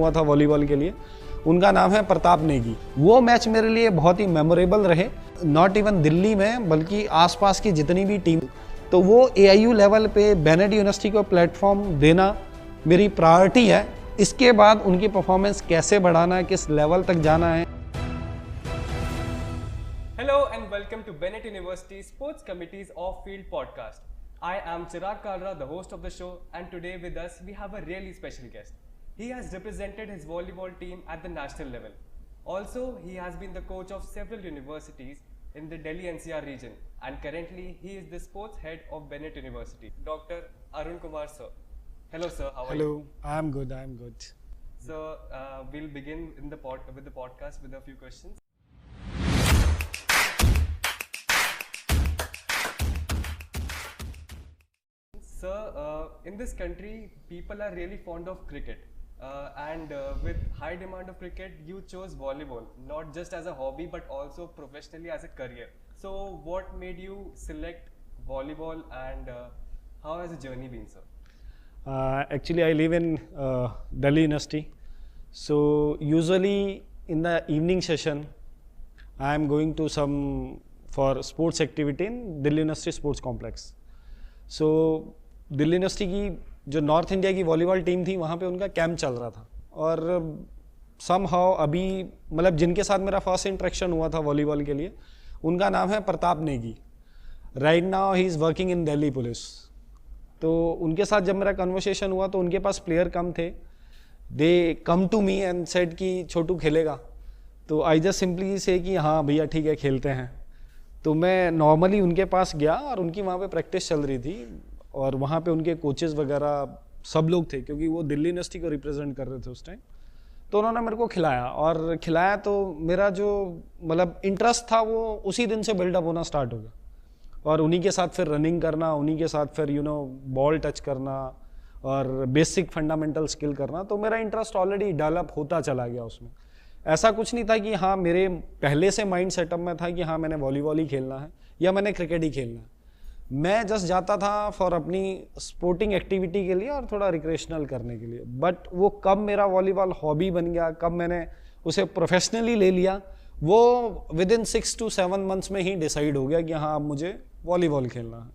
हुआ था वॉलीबॉल के लिए, उनका नाम है प्रताप नेगी। वो मैच मेरे लिए बहुत ही मेमोरेबल रहे, नॉट इवन दिल्ली में बल्कि आसपास की जितनी भी टीम। तो वो AIU लेवल पे बेनेट यूनिवर्सिटी को प्लेटफॉर्म देना मेरी प्रायोरिटी है। इसके बाद उनकी परफॉर्मेंस कैसे बढ़ाना है, किस लेवल तक जाना है। Hello and welcome to Bennett University Sports Committee's Off-Field Podcast. I am Chirag Kalra, the host of the show, and today with us we have a really special guest. He has represented his volleyball team at the national level. Also, he has been the coach of several universities in the Delhi NCR region, and currently he is the sports head of Bennett University. Dr. Arun Kumar sir. Hello sir, how are you? Hello, I am good. So we'll begin with the podcast with a few questions. Sir, in this country, people are really fond of cricket, and with high demand of cricket, you chose volleyball not just as a hobby but also professionally as a career. So, what made you select volleyball, and how has the journey been, sir? Actually, I live in Delhi University. So, usually in the evening session, I am going to for sports activity in Delhi University Sports Complex. So, Delhi university की जो north India की volleyball team थी, वहाँ पे उनका camp चल रहा था। और समहाउ अभी मतलब जिनके साथ मेरा फर्स्ट इंटरेक्शन हुआ था वॉलीबॉल के लिए, उनका नाम है Pratap Negi. Right now he is working in Delhi police. तो उनके साथ जब मेरा कन्वर्सेशन हुआ तो उनके पास प्लेयर कम थे। They come to me and said कि छोटू खेलेगा। तो आई जस्ट सिंपली से कि हाँ भैया ठीक है खेलते हैं। तो मैं नॉर्मली उनके पास गया और उनकी वहाँ पे प्रैक्टिस चल रही थी, और वहाँ पे उनके कोचेस वगैरह सब लोग थे क्योंकि वो दिल्ली यूनिवर्सिटी को रिप्रेजेंट कर रहे थे उस टाइम। तो उन्होंने मेरे को खिलाया तो मेरा जो मतलब इंटरेस्ट था वो उसी दिन से बिल्डअप होना स्टार्ट हो गया। और उन्हीं के साथ फिर रनिंग करना, उन्हीं के साथ फिर बॉल टच करना और बेसिक फंडामेंटल स्किल करना, तो मेरा इंटरेस्ट ऑलरेडी डेवलप होता चला गया उसमें। ऐसा कुछ नहीं था कि हाँ मेरे पहले से माइंड सेटअप में था कि हाँ मैंने वॉलीबॉल ही खेलना है या मैंने क्रिकेट ही खेलना है। मैं जस्ट जाता था फॉर अपनी स्पोर्टिंग एक्टिविटी के लिए और थोड़ा रिक्रेशनल करने के लिए। बट वो कब मेरा वॉलीबॉल हॉबी बन गया, कब मैंने उसे प्रोफेशनली ले लिया, वो विद इन 6 to 7 months में ही डिसाइड हो गया कि हाँ अब मुझे वॉलीबॉल खेलना है।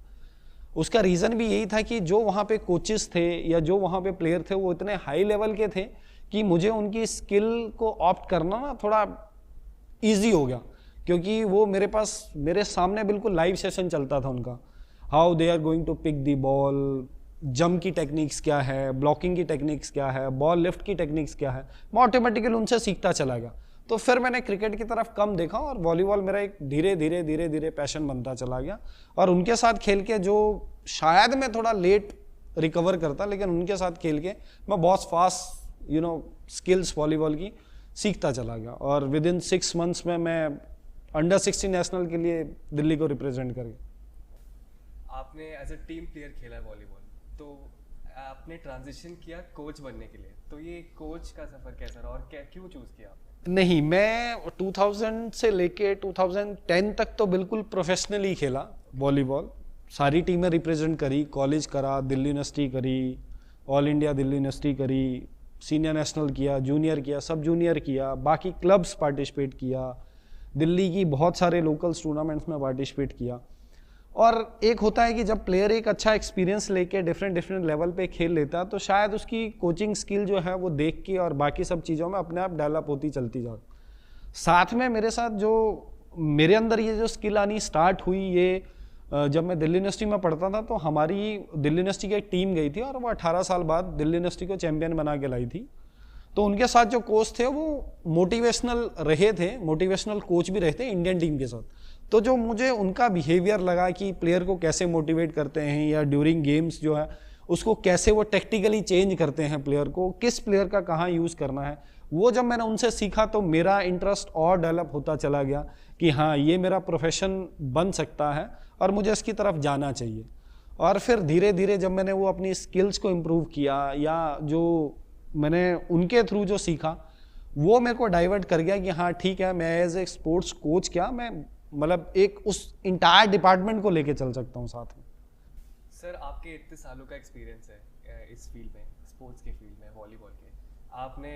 उसका रीज़न भी यही था कि जो वहाँ पे कोचेस थे या जो वहाँ पे प्लेयर थे वो इतने हाई लेवल के थे कि मुझे उनकी स्किल को ऑप्ट करना ना थोड़ा ईजी हो गया, क्योंकि वो मेरे सामने बिल्कुल लाइव सेशन चलता था उनका। How they are going to pick the ball, jump की टेक्निक्स क्या है, ब्लॉकिंग की टेक्निक्स क्या है, बॉल लिफ्ट की टेक्निक्स क्या है, मैं ऑटोमेटिकली उनसे सीखता चला गया। तो फिर मैंने क्रिकेट की तरफ कम देखा और वॉलीबॉल मेरा एक धीरे धीरे पैशन बनता चला गया। और उनके साथ खेल के जो शायद मैं थोड़ा लेट रिकवर करता, लेकिन उनके साथ खेल के मैं बहुत फास्ट स्किल्स वॉलीबॉल की सीखता चला गया। और विद इन 6 months में मैं अंडर 16 नेशनल के लिए दिल्ली को रिप्रेजेंट कर गया। आपने एज अ टीम प्लेयर खेला है वॉलीबॉल, तो आपने ट्रांजिशन किया कोच बनने के लिए, तो ये कोच का सफर कैसा रहा और क्यों चूज किया आपने? नहीं, मैं 2000 से लेके 2010 तक तो बिल्कुल प्रोफेशनली खेला वॉलीबॉल। सारी टीमें रिप्रेजेंट करी, कॉलेज करा, दिल्ली यूनिवर्सिटी करी, ऑल इंडिया दिल्ली यूनिवर्सिटी करी, सीनियर नेशनल किया, जूनियर किया, सब जूनियर किया, बाकी क्लब्स पार्टिसिपेट किया, दिल्ली की बहुत सारे लोकल्स टूर्नामेंट्स में पार्टिसिपेट किया। और एक होता है कि जब प्लेयर एक अच्छा एक्सपीरियंस लेके डिफरेंट लेवल पे खेल लेता तो शायद उसकी कोचिंग स्किल जो है वो देख के और बाकी सब चीज़ों में अपने आप डेवलप होती चलती जाए। साथ में मेरे साथ जो मेरे अंदर ये जो स्किल आनी स्टार्ट हुई, ये जब मैं दिल्ली यूनिवर्सिटी में पढ़ता था तो हमारी दिल्ली यूनिवर्सिटी की एक टीम गई थी और वो 18 साल बाद दिल्ली यूनिवर्सिटी को चैम्पियन बना के लाई थी। तो उनके साथ जो कोच थे वो मोटिवेशनल रहे थे, मोटिवेशनल कोच भी रहे थे इंडियन टीम के साथ। तो जो मुझे उनका बिहेवियर लगा कि प्लेयर को कैसे मोटिवेट करते हैं या ड्यूरिंग गेम्स जो है उसको कैसे वो टेक्टिकली चेंज करते हैं, प्लेयर को किस प्लेयर का कहाँ यूज़ करना है, वो जब मैंने उनसे सीखा तो मेरा इंटरेस्ट और डेवलप होता चला गया कि हाँ ये मेरा प्रोफेशन बन सकता है और मुझे इसकी तरफ जाना चाहिए। और फिर धीरे धीरे जब मैंने वो अपनी स्किल्स को इम्प्रूव किया या जो मैंने उनके थ्रू जो सीखा वो मेरे को डाइवर्ट कर गया कि हाँ ठीक है, मैं एज ए स्पोर्ट्स कोच क्या मैं मतलब एक उस इंटायर डिपार्टमेंट को लेके चल सकता हूँ साथ में। सर आपके इतने सालों का एक्सपीरियंस है इस फील्ड में, स्पोर्ट्स के फील्ड में, वॉलीबॉल के, आपने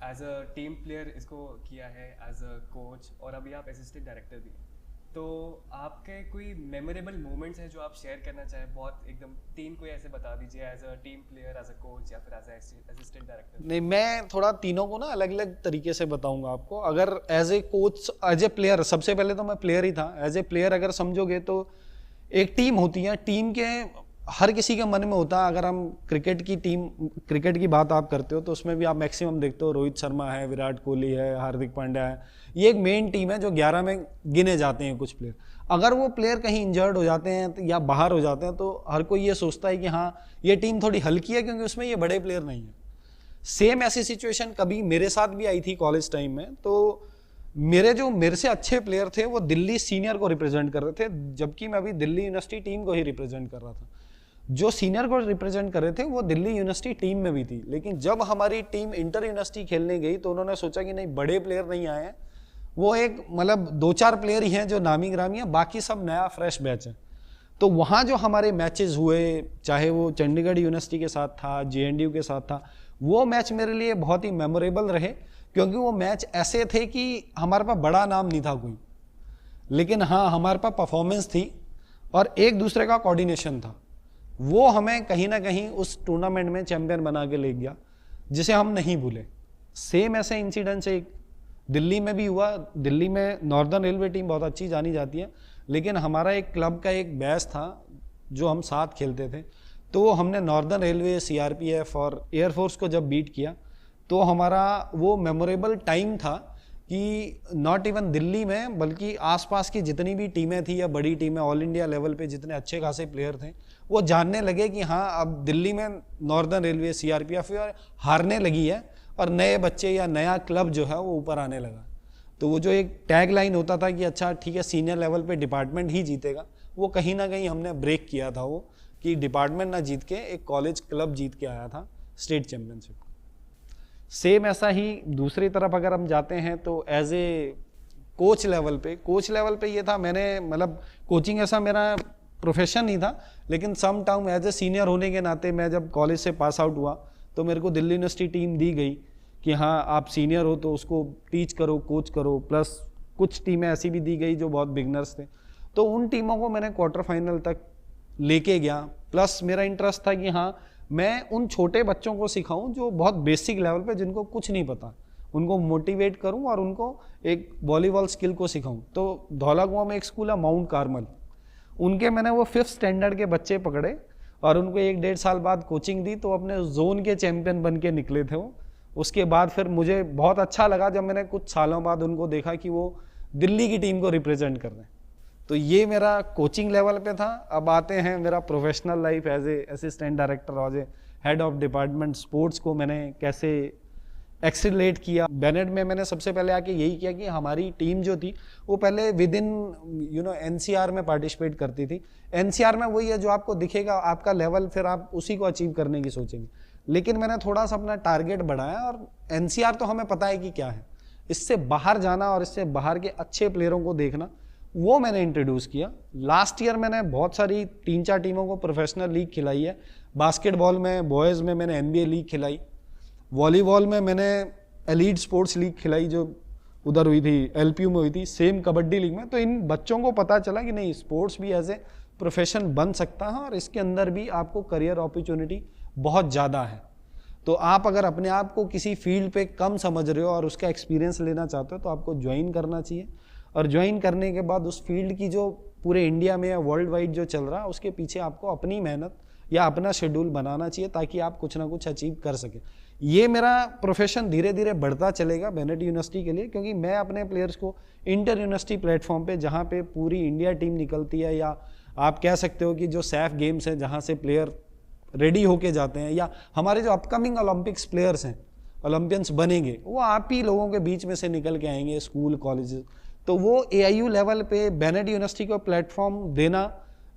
एज अ टीम प्लेयर इसको किया है, एज अ कोच, और अभी आप असिस्टेंट डायरेक्टर भी हैं। तो आपके कोई मेमोरेबल मोमेंट्स हैं जो आप शेयर करना चाहें? बहुत एकदम 3 कोई ऐसे बता दीजिए, as a team player, as a coach या फिर एज असिस्टेंट डायरेक्टर। नहीं, मैं थोड़ा तीनों को ना अलग अलग तरीके से बताऊंगा आपको। अगर as a coach, as a player, सबसे पहले तो मैं प्लेयर ही था। एज ए प्लेयर अगर समझोगे तो एक टीम होती है, टीम के हर किसी के मन में होता है। अगर हम क्रिकेट की बात आप करते हो तो उसमें भी आप मैक्सिमम देखते हो, रोहित शर्मा है, विराट कोहली है, हार्दिक पांड्या है। ये एक मेन टीम है जो 11 में गिने जाते हैं कुछ प्लेयर। अगर वो प्लेयर कहीं इंजर्ड हो जाते हैं या बाहर हो जाते हैं तो हर कोई ये सोचता है कि हाँ, ये टीम थोड़ी हल्की है क्योंकि उसमें ये बड़े प्लेयर नहीं है। सेम ऐसी सिचुएशन कभी मेरे साथ भी आई थी कॉलेज टाइम में। तो मेरे से अच्छे प्लेयर थे वो दिल्ली सीनियर को रिप्रेजेंट कर रहे थे, जबकि मैं अभी दिल्ली यूनिवर्सिटी टीम को ही रिप्रेजेंट कर रहा था। जो सीनियर को रिप्रेजेंट कर रहे थे वो दिल्ली यूनिवर्सिटी टीम में भी थी, लेकिन जब हमारी टीम इंटर यूनिवर्सिटी खेलने गई तो उन्होंने सोचा कि नहीं, बड़े प्लेयर नहीं आए हैं, वो एक मतलब 2-4 प्लेयर ही हैं जो नामी ग्रामी है, बाकी सब नया फ्रेश बैच है। तो वहाँ जो हमारे मैचेस हुए, चाहे वो चंडीगढ़ यूनिवर्सिटी के साथ था, JNDU के साथ था, वो मैच मेरे लिए बहुत ही मेमोरेबल रहे, क्योंकि वो मैच ऐसे थे कि हमारे पास बड़ा नाम नहीं था कोई, लेकिन हाँ हमारे पास परफॉर्मेंस थी और एक दूसरे का कोऑर्डिनेशन था। वो हमें कहीं ना कहीं उस टूर्नामेंट में चैंपियन बना के ले गया, जिसे हम नहीं भूले। सेम ऐसे इंसिडेंट्स एक दिल्ली में भी हुआ। दिल्ली में नॉर्दर्न रेलवे टीम बहुत अच्छी जानी जाती है, लेकिन हमारा एक क्लब का एक बैच था जो हम साथ खेलते थे। तो हमने नॉर्दर्न रेलवे, CRPF और एयरफोर्स को जब बीट किया तो हमारा वो मेमोरेबल टाइम था कि नॉट इवन दिल्ली में बल्कि आसपास की जितनी भी टीमें थी या बड़ी टीमें, ऑल इंडिया लेवल पे जितने अच्छे खासे प्लेयर थे, वो जानने लगे कि हाँ अब दिल्ली में नॉर्दर्न रेलवे, CRPF हारने लगी है और नए बच्चे या नया क्लब जो है वो ऊपर आने लगा। तो वो जो एक टैग लाइन होता था कि अच्छा ठीक है सीनियर लेवल पे डिपार्टमेंट ही जीतेगा, वो कहीं ना कहीं हमने ब्रेक किया था। वो कि डिपार्टमेंट ना जीत के एक कॉलेज क्लब जीत के आया था स्टेट चैंपियनशिप। सेम ऐसा ही दूसरी तरफ अगर हम जाते हैं तो एज ए कोच लेवल पे ये था, मैंने मतलब कोचिंग ऐसा मेरा प्रोफेशन नहीं था, लेकिन some time as a senior होने के नाते मैं जब कॉलेज से पास आउट हुआ तो मेरे को दिल्ली यूनिवर्सिटी टीम दी गई कि हाँ आप सीनियर हो तो उसको टीच करो, कोच करो। प्लस कुछ टीमें ऐसी भी दी गई जो बहुत बिगनर्स थे, तो उन टीमों को मैंने क्वार्टर फाइनल तक लेके गया। प्लस मेरा इंटरेस्ट था कि हाँ मैं उन छोटे बच्चों को सिखाऊं जो बहुत बेसिक लेवल पे, जिनको कुछ नहीं पता, उनको मोटिवेट करूं और उनको एक वॉलीबॉल स्किल को सिखाऊं। तो धौलाकुआं में एक स्कूल है माउंट कार्मल, उनके मैंने वो 5th स्टैंडर्ड के बच्चे पकड़े और उनको 1-1.5 साल बाद कोचिंग दी, तो अपने जोन के चैंपियन बन के निकले थे वो। उसके बाद फिर मुझे बहुत अच्छा लगा जब मैंने कुछ सालों बाद उनको देखा कि वो दिल्ली की टीम को रिप्रेजेंट कर रहे हैं। तो ये मेरा कोचिंग लेवल पे था। अब आते हैं मेरा professional life as a assistant director और a head of department sports को मैंने कैसे एक्सीलरेट किया। बेनेट में मैंने सबसे पहले आके यही किया कि हमारी टीम जो थी वो पहले विद इन NCR में पार्टिसिपेट करती थी। NCR में वही है जो आपको दिखेगा आपका लेवल, फिर आप उसी को अचीव करने की सोचेंगे। लेकिन मैंने थोड़ा सा अपना टारगेट बढ़ाया और NCR तो हमें पता है कि क्या है, इससे बाहर जाना और इससे बाहर के अच्छे प्लेयरों को देखना, वो मैंने इंट्रोड्यूस किया। लास्ट ईयर मैंने बहुत सारी 3-4 टीमों को प्रोफेशनल लीग खिलाई है। बास्केटबॉल में, बॉयज़ में मैंने NBA लीग खिलाई, वॉलीबॉल में मैंने एलीट स्पोर्ट्स लीग खिलाई जो उधर हुई थी, LPU में हुई थी, सेम कबड्डी लीग में। तो इन बच्चों को पता चला कि नहीं, स्पोर्ट्स भी एज ए प्रोफेशन बन सकता है और इसके अंदर भी आपको करियर अपॉर्चुनिटी बहुत ज़्यादा है। तो आप अगर अपने आप को किसी फील्ड पे कम समझ रहे हो और उसका एक्सपीरियंस लेना चाहते हो तो आपको ज्वाइन करना चाहिए, और ज्वाइन करने के बाद उस फील्ड की जो पूरे इंडिया में या वर्ल्ड वाइड जो चल रहा है उसके पीछे आपको अपनी मेहनत या अपना शेड्यूल बनाना चाहिए ताकि आप कुछ ना कुछ अचीव कर सकें। ये मेरा प्रोफेशन धीरे धीरे बढ़ता चलेगा बेनेट यूनिवर्सिटी के लिए, क्योंकि मैं अपने प्लेयर्स को इंटर यूनिवर्सिटी प्लेटफॉर्म पे, जहाँ पे पूरी इंडिया टीम निकलती है, या आप कह सकते हो कि जो सैफ गेम्स हैं जहाँ से प्लेयर रेडी होके जाते हैं, या हमारे जो अपकमिंग ओलंपिक्स प्लेयर्स हैं, ओलंपियंस बनेंगे, वो आप ही लोगों के बीच में से निकल के आएंगे, स्कूल कॉलेजेस। तो वो AIU लेवल पे बेनेट यूनिवर्सिटी को प्लेटफॉर्म देना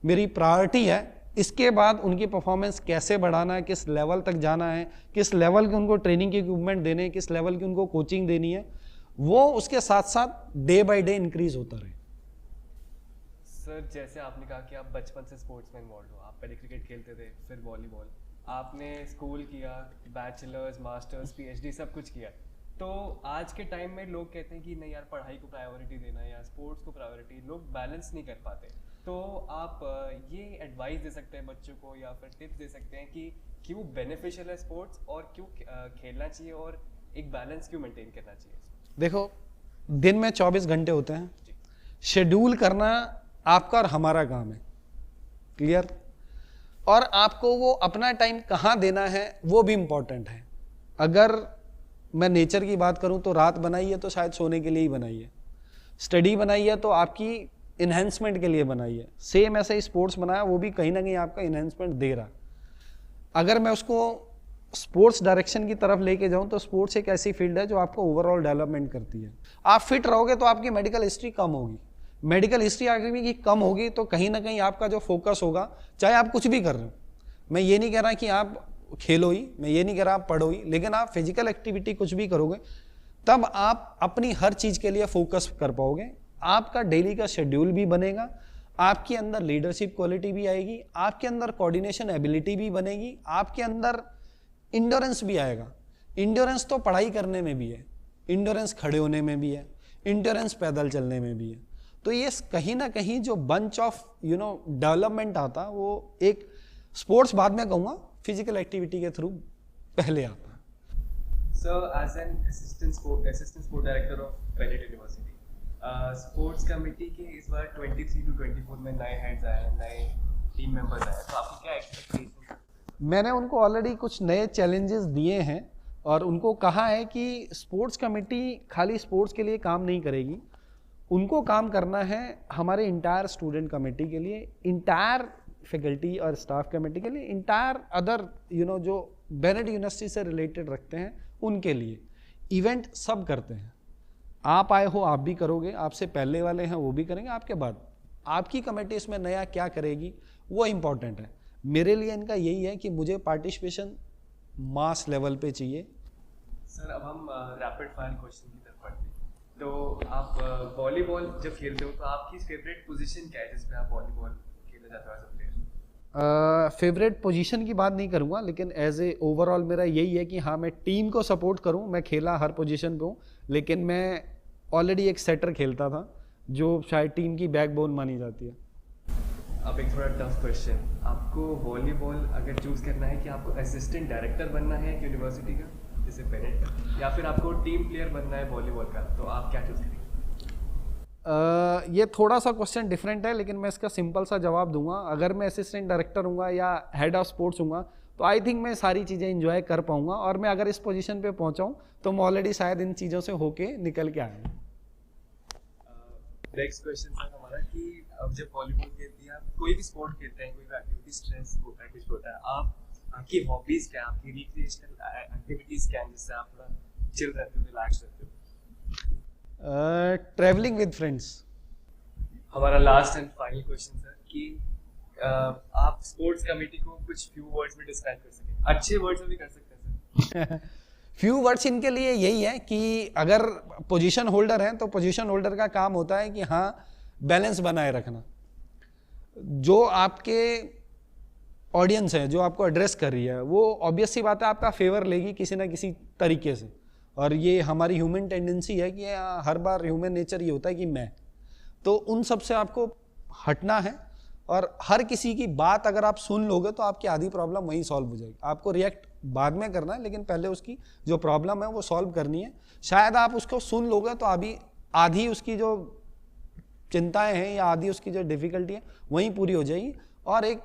मेरी प्रायोरिटी है। इसके बाद उनकी परफॉर्मेंस कैसे बढ़ाना है, किस लेवल तक जाना है, किस लेवल के उनको ट्रेनिंग के इक्विपमेंट देने हैं, किस लेवल की उनको कोचिंग देनी है, वो उसके साथ साथ डे बाय डे इंक्रीज होता रहे। सर, जैसे आपने कहा कि आप बचपन से स्पोर्ट्स में इन्वॉल्व हो, आप पहले क्रिकेट खेलते थे, फिर वॉलीबॉल, आपने स्कूल किया, बैचलर्स, मास्टर्स, पीएचडी सब कुछ किया, तो आज के टाइम में लोग कहते हैं कि नहीं यार पढ़ाई को प्रायोरिटी देना या स्पोर्ट्स को प्रायोरिटी, लोग बैलेंस नहीं कर पाते। तो आप ये एडवाइस दे सकते हैं बच्चों को या फिर टिप्स दे सकते हैं कि क्यों बेनिफिशियल है स्पोर्ट्स और क्यों खेलना चाहिए और एक बैलेंस क्यों मेंटेन करना चाहिए? देखो, दिन में 24 घंटे होते हैं, शेड्यूल करना आपका और हमारा काम है, क्लियर। और आपको वो अपना टाइम कहाँ देना है वो भी इम्पॉर्टेंट है। अगर मैं नेचर की बात करूँ तो रात बनाई है तो शायद सोने के लिए ही बनाई है, स्टडी बनाई है तो आपकी इन्हेंसमेंट के लिए बनाई है। सेम ऐसे ही स्पोर्ट्स बनाया, वो भी कहीं ना कहीं आपका इन्हेंसमेंट दे रहा। अगर मैं उसको स्पोर्ट्स डायरेक्शन की तरफ लेके जाऊं तो स्पोर्ट्स एक ऐसी फील्ड है जो आपको ओवरऑल डेवलपमेंट करती है। आप फिट रहोगे तो आपकी मेडिकल हिस्ट्री कम होगी, मेडिकल हिस्ट्री अगर की कम होगी तो कहीं ना कहीं आपका जो फोकस होगा, चाहे आप कुछ भी कर रहे हो, मैं ये नहीं कह रहा कि आप खेलो ही, मैं ये नहीं कह रहा आप पढ़ो ही, लेकिन आप फिजिकल एक्टिविटी कुछ भी करोगे तब आप अपनी हर चीज के लिए फोकस कर पाओगे। आपका डेली का शेड्यूल भी बनेगा, आपके अंदर लीडरशिप क्वालिटी भी आएगी, आपके अंदर कोऑर्डिनेशन एबिलिटी भी बनेगी, आपके अंदर इंड्योरेंस भी आएगा। इंड्योरेंस तो पढ़ाई करने में भी है, इंड्योरेंस खड़े होने में भी है, इंड्योरेंस पैदल चलने में भी है। तो ये कहीं ना कहीं जो बंच ऑफ डेवलपमेंट आता, वो एक स्पोर्ट्स बाद में कहूँगा, फिजिकल एक्टिविटी के थ्रू पहले आता है। Sir, as an assistant sport director of Bennett University, sports committee के इस बार 23 to 24 में नए हेड्स आए हैं, नए टीम मेंबर्स आए हैं, तो आपकी क्या एक्सपेक्टेशन? मैंने उनको ऑलरेडी कुछ नए चैलेंजेस दिए हैं और उनको कहा है कि स्पोर्ट्स कमेटी खाली स्पोर्ट्स के लिए काम नहीं करेगी, उनको काम करना है हमारे इंटायर स्टूडेंट कमेटी के लिए, इंटायर फैकल्टी और स्टाफ कमेटी के लिए, इंटायर अदर जो बेनेट यूनिवर्सिटी से रिलेटेड रखते हैं उनके लिए। इवेंट सब करते हैं, आप आए हो आप भी करोगे, आपसे पहले वाले हैं वो भी करेंगे, आपके बाद आपकी कमेटी इसमें नया क्या करेगी वो इम्पॉर्टेंट है। मेरे लिए इनका यही है कि मुझे पार्टिसिपेशन मास लेवल पे चाहिए। सर, अब हम रैपिड फायर क्वेश्चन की तरफ बढ़ते हैं। तो आप वॉलीबॉल जब खेलते हो तो आपकी फेवरेट पोजीशन क्या है जिस पे आप वॉलीबॉल खेलना चाहते हो as a player? Favourite position की बात नहीं करूँगा, लेकिन एज ए ओवरऑल मेरा यही है कि हाँ मैं टीम को सपोर्ट करूँ। मैं खेला हर पोजीशन पे हूँ, लेकिन मैं ऑलरेडी एक सेटर खेलता था जो शायद टीम की बैकबोन मानी जाती है। अब एक थोड़ा टफ क्वेश्चन, आपको वॉलीबॉल अगर चूज करना है कि आपको असिस्टेंट डायरेक्टर बनना है यूनिवर्सिटी का जैसे बेनेट का, या फिर आपको टीम प्लेयर बनना है वॉलीबॉल का, तो आप क्या चूज करेंगे? ये थोड़ा सा क्वेश्चन डिफरेंट है, लेकिन मैं इसका सिंपल सा जवाब दूंगा। अगर मैं असिस्टेंट डायरेक्टर हूँगा या हेड ऑफ स्पोर्ट्स हूँगा तो आई थिंक मैं सारी चीज़ें इंजॉय कर पाऊँगा, और मैं अगर इस पोजीशन पे पहुँचाऊँ तो मैं ऑलरेडी शायद इन चीज़ों से होके निकल के आया। नेक्स्ट क्वेश्चन सर हमारा कि अब जब वॉलीबॉल खेलती है, आप कोई भी स्पोर्ट खेलते हैं, कोई भी एक्टिविटी, स्ट्रेस होता है, कुछ होता है, आपकी हॉबीज क्या है, आपकी रिक्रिएशनल एक्टिविटीज क्या है जिससे आप थोड़ा चिल रहते हो, रिलैक्स रहते हो? Traveling with friends. हमारा last and final question sir कि आप स्पोर्ट्स कमेटी को कुछ फ्यू वर्ड्स में डिस्क्राइब कर सकें, अच्छे वर्ड्स में भी कर सकते हैं सर। फ्यू वर्ड्स इनके लिए यही है कि अगर पोजीशन होल्डर हैं तो पोजीशन होल्डर का काम होता है कि हाँ बैलेंस बनाए रखना। जो आपके ऑडियंस है, जो आपको एड्रेस कर रही है, वो ऑब्वियस सी बात है आपका फेवर लेगी किसी ना किसी तरीके से, और ये हमारी ह्यूमन टेंडेंसी है कि हर बार ह्यूमन नेचर ये होता है कि मैं, तो उन सब से आपको हटना है, और हर किसी की बात अगर आप सुन लोगे तो आपकी आधी प्रॉब्लम वहीं सॉल्व हो जाएगी। आपको रिएक्ट बाद में करना है, लेकिन पहले उसकी जो प्रॉब्लम है वो सॉल्व करनी है। शायद आप उसको सुन लोगे तो अभी आधी उसकी जो चिंताएं हैं या आधी उसकी जो डिफिकल्टी है वहीं पूरी हो जाएगी, और एक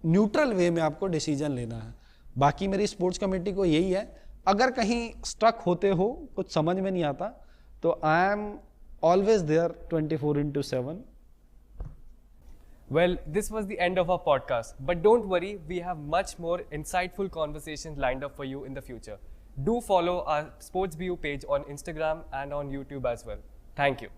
न्यूट्रल वे में आपको डिसीजन लेना है। बाकी मेरी स्पोर्ट्स कमेटी को यही है, अगर कहीं स्टक होते हो, कुछ समझ में नहीं आता, तो I am always there 24/7। Well, this was the end of our podcast. But don't worry, we have much more insightful conversations lined up for you in the future. Do follow our Sports BU page on Instagram and on YouTube as well. Thank you.